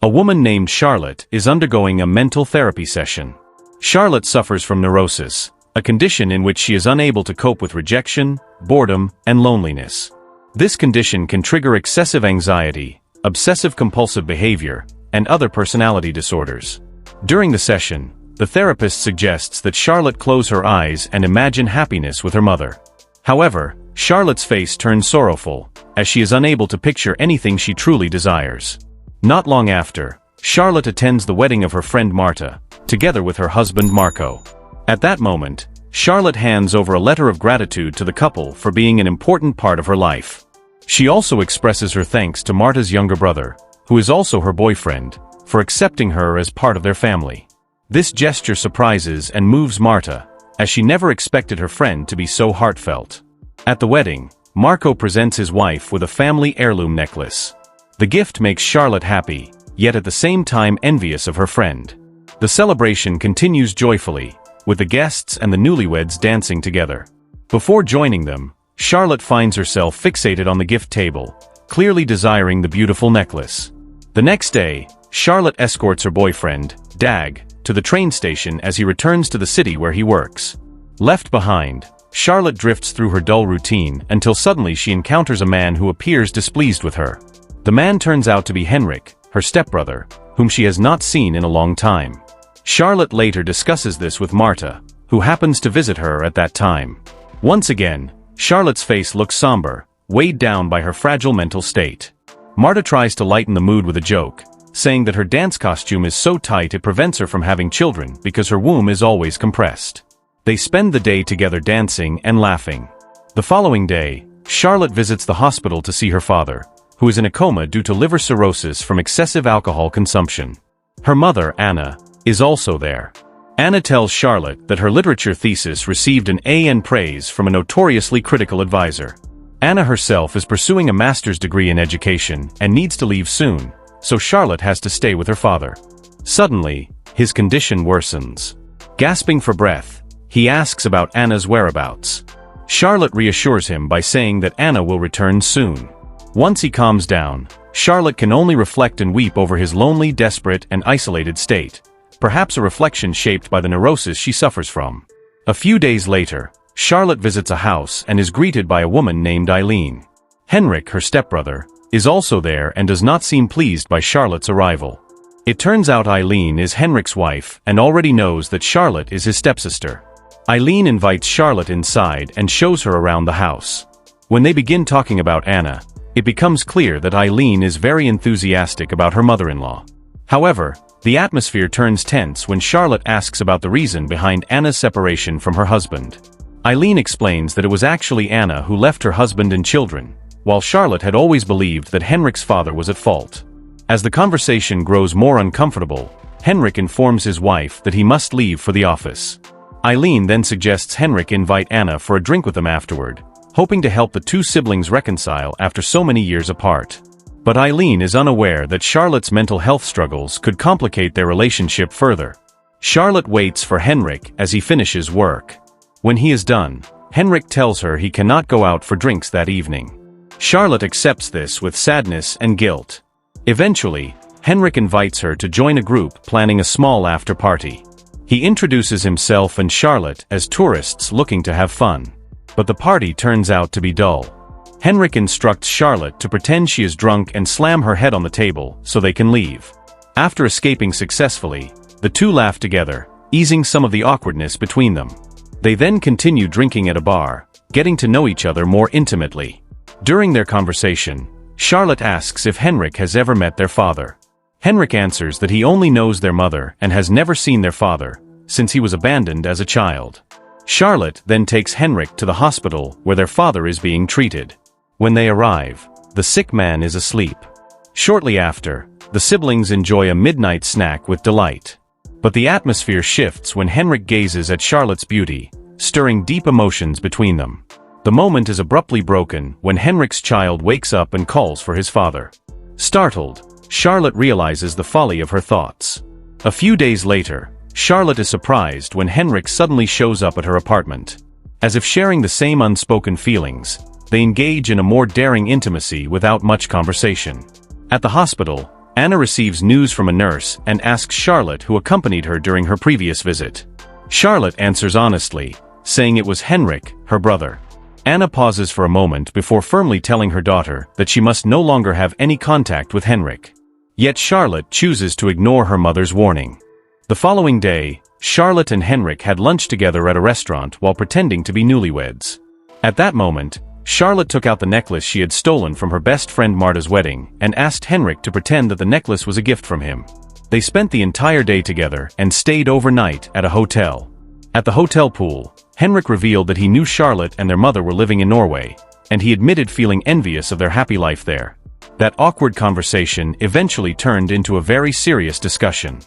A woman named Charlotte is undergoing a mental therapy session. Charlotte suffers from neurosis, a condition in which she is unable to cope with rejection, boredom, and loneliness. This condition can trigger excessive anxiety, obsessive-compulsive behavior, and other personality disorders. During the session, the therapist suggests that Charlotte close her eyes and imagine happiness with her mother. However, Charlotte's face turns sorrowful, as she is unable to picture anything she truly desires. Not long after, Charlotte attends the wedding of her friend Marta, together with her husband Marco. At that moment, Charlotte hands over a letter of gratitude to the couple for being an important part of her life. She also expresses her thanks to Marta's younger brother, who is also her boyfriend, for accepting her as part of their family. This gesture surprises and moves Marta, as she never expected her friend to be so heartfelt. At the wedding, Marco presents his wife with a family heirloom necklace. The gift makes Charlotte happy, yet at the same time envious of her friend. The celebration continues joyfully, with the guests and the newlyweds dancing together. Before joining them, Charlotte finds herself fixated on the gift table, clearly desiring the beautiful necklace. The next day, Charlotte escorts her boyfriend, Dag, to the train station as he returns to the city where he works. Left behind, Charlotte drifts through her dull routine until suddenly she encounters a man who appears displeased with her. The man turns out to be Henrik, her stepbrother, whom she has not seen in a long time. Charlotte later discusses this with Marta, who happens to visit her at that time. Once again, Charlotte's face looks somber, weighed down by her fragile mental state. Marta tries to lighten the mood with a joke, saying that her dance costume is so tight it prevents her from having children because her womb is always compressed. They spend the day together dancing and laughing. The following day, Charlotte visits the hospital to see her father, who is in a coma due to liver cirrhosis from excessive alcohol consumption. Her mother, Anna, is also there. Anna tells Charlotte that her literature thesis received an A and praise from a notoriously critical advisor. Anna herself is pursuing a master's degree in education and needs to leave soon, so Charlotte has to stay with her father. Suddenly, his condition worsens. Gasping for breath, he asks about Anna's whereabouts. Charlotte reassures him by saying that Anna will return soon. Once he calms down, Charlotte can only reflect and weep over his lonely, desperate, and isolated state, perhaps a reflection shaped by the neurosis she suffers from. A few days later, Charlotte visits a house and is greeted by a woman named Eileen. Henrik, her stepbrother, is also there and does not seem pleased by Charlotte's arrival. It turns out Eileen is Henrik's wife and already knows that Charlotte is his stepsister. Eileen invites Charlotte inside and shows her around the house. When they begin talking about Anna, it becomes clear that Eileen is very enthusiastic about her mother-in-law. However, the atmosphere turns tense when Charlotte asks about the reason behind Anna's separation from her husband. Eileen explains that it was actually Anna who left her husband and children, while Charlotte had always believed that Henrik's father was at fault. As the conversation grows more uncomfortable, Henrik informs his wife that he must leave for the office. Eileen then suggests Henrik invite Anna for a drink with them afterward, hoping to help the two siblings reconcile after so many years apart. But Eileen is unaware that Charlotte's mental health struggles could complicate their relationship further. Charlotte waits for Henrik as he finishes work. When he is done, Henrik tells her he cannot go out for drinks that evening. Charlotte accepts this with sadness and guilt. Eventually, Henrik invites her to join a group planning a small after-party. He introduces himself and Charlotte as tourists looking to have fun. But the party turns out to be dull. Henrik instructs Charlotte to pretend she is drunk and slam her head on the table so they can leave. After escaping successfully, the two laugh together, easing some of the awkwardness between them. They then continue drinking at a bar, getting to know each other more intimately. During their conversation, Charlotte asks if Henrik has ever met their father. Henrik answers that he only knows their mother and has never seen their father, since he was abandoned as a child. Charlotte then takes Henrik to the hospital where their father is being treated. When they arrive, the sick man is asleep. Shortly after, the siblings enjoy a midnight snack with delight. But the atmosphere shifts when Henrik gazes at Charlotte's beauty, stirring deep emotions between them. The moment is abruptly broken when Henrik's child wakes up and calls for his father. Startled, Charlotte realizes the folly of her thoughts. A few days later, Charlotte is surprised when Henrik suddenly shows up at her apartment. As if sharing the same unspoken feelings, they engage in a more daring intimacy without much conversation. At the hospital, Anna receives news from a nurse and asks Charlotte who accompanied her during her previous visit. Charlotte answers honestly, saying it was Henrik, her brother. Anna pauses for a moment before firmly telling her daughter that she must no longer have any contact with Henrik. Yet Charlotte chooses to ignore her mother's warning. The following day, Charlotte and Henrik had lunch together at a restaurant while pretending to be newlyweds. At that moment, Charlotte took out the necklace she had stolen from her best friend Marta's wedding and asked Henrik to pretend that the necklace was a gift from him. They spent the entire day together and stayed overnight at a hotel. At the hotel pool, Henrik revealed that he knew Charlotte and their mother were living in Norway, and he admitted feeling envious of their happy life there. That awkward conversation eventually turned into a very serious discussion.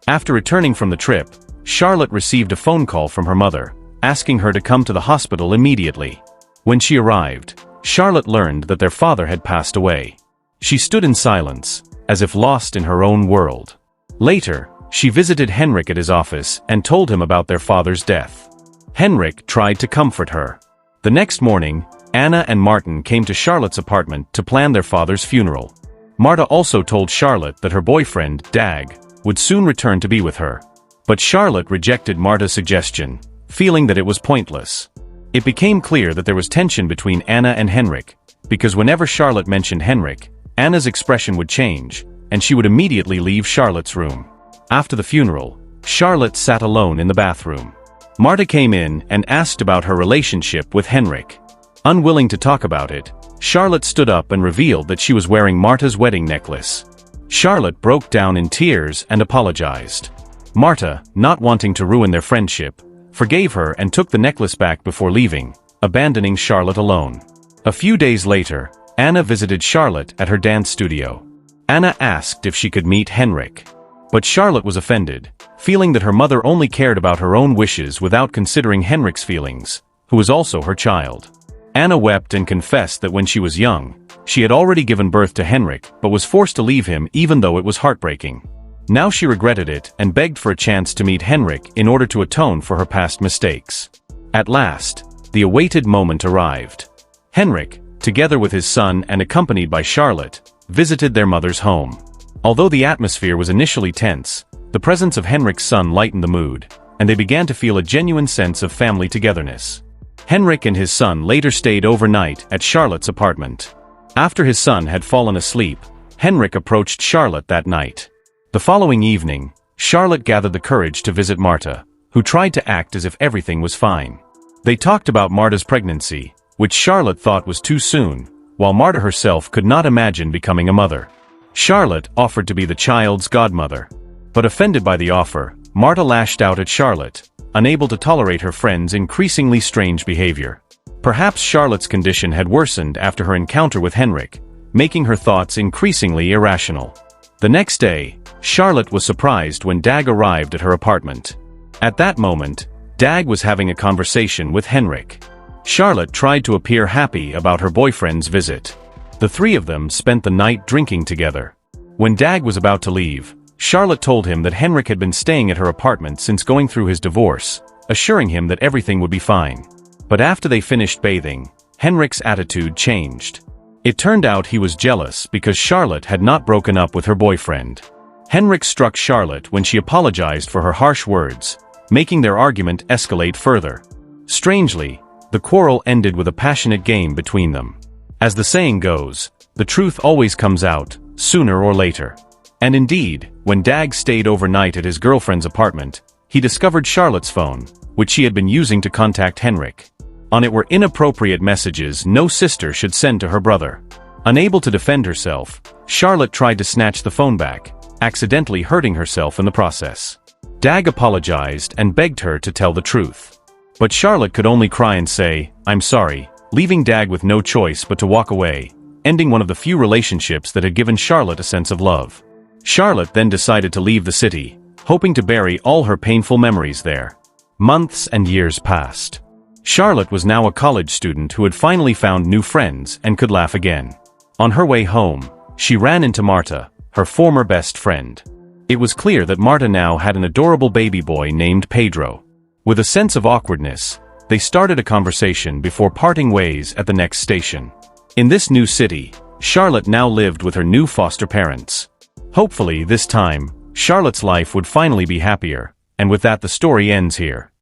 After returning from the trip, Charlotte received a phone call from her mother, asking her to come to the hospital immediately. When she arrived, Charlotte learned that their father had passed away. She stood in silence, as if lost in her own world. Later, she visited Henrik at his office and told him about their father's death. Henrik tried to comfort her. The next morning, Anna and Martin came to Charlotte's apartment to plan their father's funeral. Marta also told Charlotte that her boyfriend, Dag, would soon return to be with her. But Charlotte rejected Marta's suggestion, feeling that it was pointless. It became clear that there was tension between Anna and Henrik, because whenever Charlotte mentioned Henrik, Anna's expression would change, and she would immediately leave Charlotte's room. After the funeral, Charlotte sat alone in the bathroom. Marta came in and asked about her relationship with Henrik. Unwilling to talk about it, Charlotte stood up and revealed that she was wearing Marta's wedding necklace. Charlotte broke down in tears and apologized. Marta, not wanting to ruin their friendship, forgave her and took the necklace back before leaving, abandoning Charlotte alone. A few days later, Anna visited Charlotte at her dance studio. Anna asked if she could meet Henrik. But Charlotte was offended, feeling that her mother only cared about her own wishes without considering Henrik's feelings, who was also her child. Anna wept and confessed that when she was young, she had already given birth to Henrik but was forced to leave him even though it was heartbreaking. Now she regretted it and begged for a chance to meet Henrik in order to atone for her past mistakes. At last, the awaited moment arrived. Henrik, together with his son and accompanied by Charlotte, visited their mother's home. Although the atmosphere was initially tense, the presence of Henrik's son lightened the mood, and they began to feel a genuine sense of family togetherness. Henrik and his son later stayed overnight at Charlotte's apartment. After his son had fallen asleep, Henrik approached Charlotte that night. The following evening, Charlotte gathered the courage to visit Marta, who tried to act as if everything was fine. They talked about Marta's pregnancy, which Charlotte thought was too soon, while Marta herself could not imagine becoming a mother. Charlotte offered to be the child's godmother. But offended by the offer, Marta lashed out at Charlotte, unable to tolerate her friend's increasingly strange behavior. Perhaps Charlotte's condition had worsened after her encounter with Henrik, making her thoughts increasingly irrational. The next day, Charlotte was surprised when Dag arrived at her apartment. At that moment, Dag was having a conversation with Henrik. Charlotte tried to appear happy about her boyfriend's visit. The three of them spent the night drinking together. When Dag was about to leave, Charlotte told him that Henrik had been staying at her apartment since going through his divorce, assuring him that everything would be fine. But after they finished bathing, Henrik's attitude changed. It turned out he was jealous because Charlotte had not broken up with her boyfriend. Henrik struck Charlotte when she apologized for her harsh words, making their argument escalate further. Strangely, the quarrel ended with a passionate game between them. As the saying goes, the truth always comes out, sooner or later. And indeed, when Dag stayed overnight at his girlfriend's apartment, he discovered Charlotte's phone, which she had been using to contact Henrik. On it were inappropriate messages no sister should send to her brother. Unable to defend herself, Charlotte tried to snatch the phone back, accidentally hurting herself in the process. Dag apologized and begged her to tell the truth. But Charlotte could only cry and say, "I'm sorry," leaving Dag with no choice but to walk away, ending one of the few relationships that had given Charlotte a sense of love. Charlotte then decided to leave the city, hoping to bury all her painful memories there. Months and years passed. Charlotte was now a college student who had finally found new friends and could laugh again. On her way home, she ran into Marta, her former best friend. It was clear that Marta now had an adorable baby boy named Pedro. With a sense of awkwardness, they started a conversation before parting ways at the next station. In this new city, Charlotte now lived with her new foster parents. Hopefully, this time, Charlotte's life would finally be happier, and with that the story ends here.